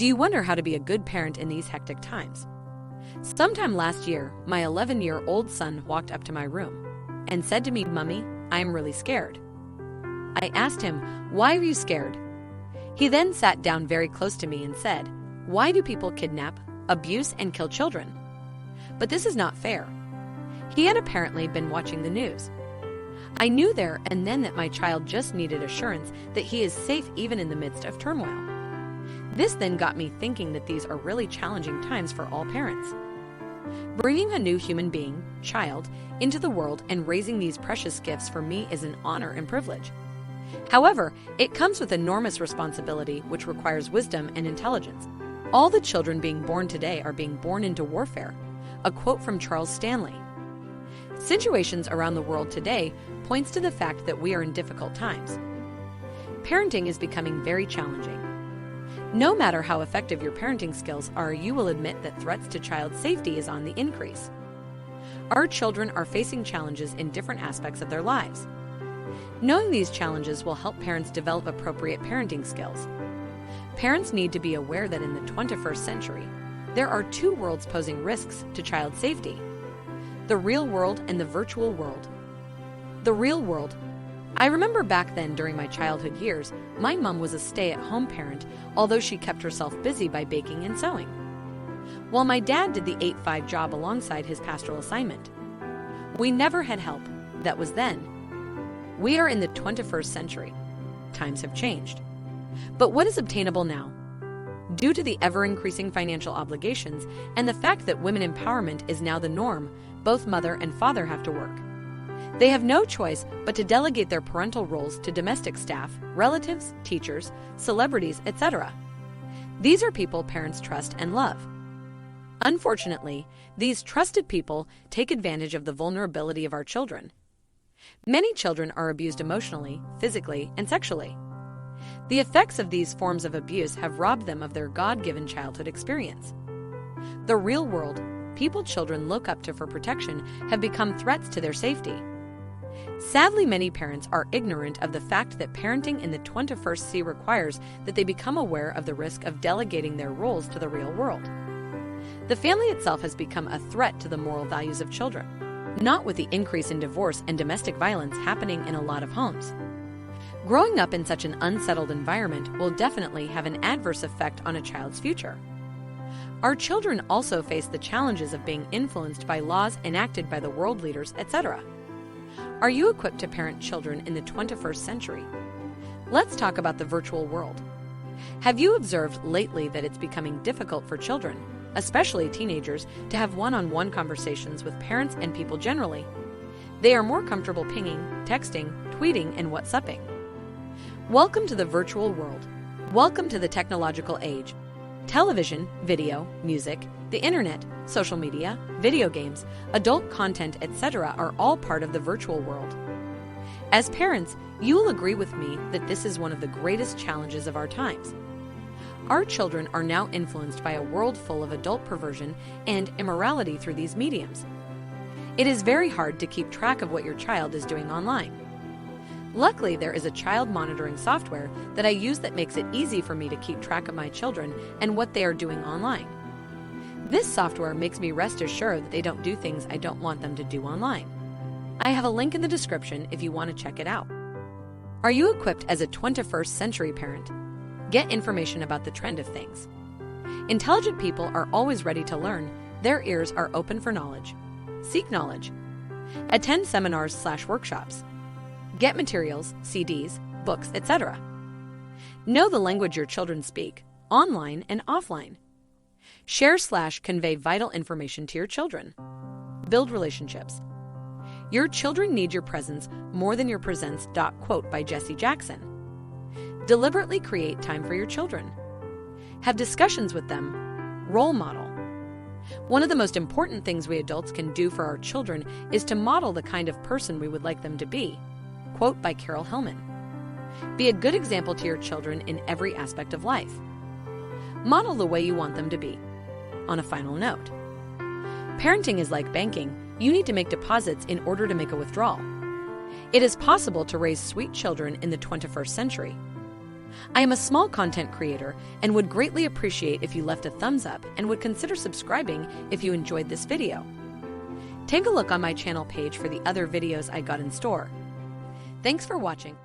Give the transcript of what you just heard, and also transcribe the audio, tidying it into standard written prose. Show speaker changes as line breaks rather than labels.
Do you wonder how to be a good parent in these hectic times? Sometime last year, my 11-year-old son walked up to my room and said to me, "Mummy, I'm really scared." I asked him, "Why are you scared?" He then sat down very close to me and said, "Why do people kidnap, abuse, and kill children? But this is not fair." He had apparently been watching the news. I knew there and then that my child just needed assurance that he is safe even in the midst of turmoil. This then got me thinking that these are really challenging times for all parents. Bringing a new human being, child, into the world and raising these precious gifts for me is an honor and privilege. However, it comes with enormous responsibility, which requires wisdom and intelligence. All the children being born today are being born into warfare. A quote from Charles Stanley. Situations around the world today points to the fact that we are in difficult times. Parenting is becoming very challenging. No matter how effective your parenting skills are, you will admit that threats to child safety is on the increase. Our children are facing challenges in different aspects of their lives. Knowing these challenges will help parents develop appropriate parenting skills. Parents need to be aware that in the 21st century, there are two worlds posing risks to child safety: the real world and the virtual world. The real world. I remember back then during my childhood years, my mom was a stay-at-home parent, although she kept herself busy by baking and sewing, while my dad did the 8-5 job alongside his pastoral assignment. We never had help. That was then. We are in the 21st century. Times have changed. But what is obtainable now? Due to the ever-increasing financial obligations and the fact that women empowerment is now the norm, both mother and father have to work. They have no choice but to delegate their parental roles to domestic staff, relatives, teachers, celebrities, etc. These are people parents trust and love. Unfortunately, these trusted people take advantage of the vulnerability of our children. Many children are abused emotionally, physically, and sexually. The effects of these forms of abuse have robbed them of their God-given childhood experience. The real world, people children look up to for protection, have become threats to their safety. Sadly, many parents are ignorant of the fact that parenting in the 21st century requires that they become aware of the risk of delegating their roles to the real world. The family itself has become a threat to the moral values of children, not with the increase in divorce and domestic violence happening in a lot of homes. Growing up in such an unsettled environment will definitely have an adverse effect on a child's future. Our children also face the challenges of being influenced by laws enacted by the world leaders, etc. Are you equipped to parent children in the 21st century? Let's talk about the virtual world. Have you observed lately that it's becoming difficult for children, especially teenagers, to have one-on-one conversations with parents and people generally? They are more comfortable pinging, texting, tweeting, and WhatsApping. Welcome to the virtual world. Welcome to the technological age. Television, video, music, the internet, social media, video games, adult content, etc. are all part of the virtual world. As parents, you will agree with me that this is one of the greatest challenges of our times. Our children are now influenced by a world full of adult perversion and immorality through these mediums. It is very hard to keep track of what your child is doing online. Luckily, there is a child monitoring software that I use that makes it easy for me to keep track of my children and what they are doing online. This software makes me rest assured that they don't do things I don't want them to do online. I have a link in the description if you want to check it out. Are you equipped as a 21st century parent? Get information about the trend of things. Intelligent people are always ready to learn. Their ears are open for knowledge. Seek knowledge. Attend seminars/workshops. Get materials, CDs, books, etc. Know the language your children speak, online and offline. Share/convey vital information to your children. Build relationships. Your children need your presence more than your presence. Quote by Jesse Jackson. Deliberately create time for your children. Have discussions with them. Role model. One of the most important things we adults can do for our children is to model the kind of person we would like them to be. Quote by Carol Hillman. Be a good example to your children in every aspect of life. Model the way you want them to be. On a final note, parenting is like banking. You need to make deposits in order to make a withdrawal. It is possible to raise sweet children in the 21st century. I am a small content creator and would greatly appreciate if you left a thumbs up and would consider subscribing if you enjoyed this video. Take a look on my channel page for the other videos I got in store. Thanks for watching.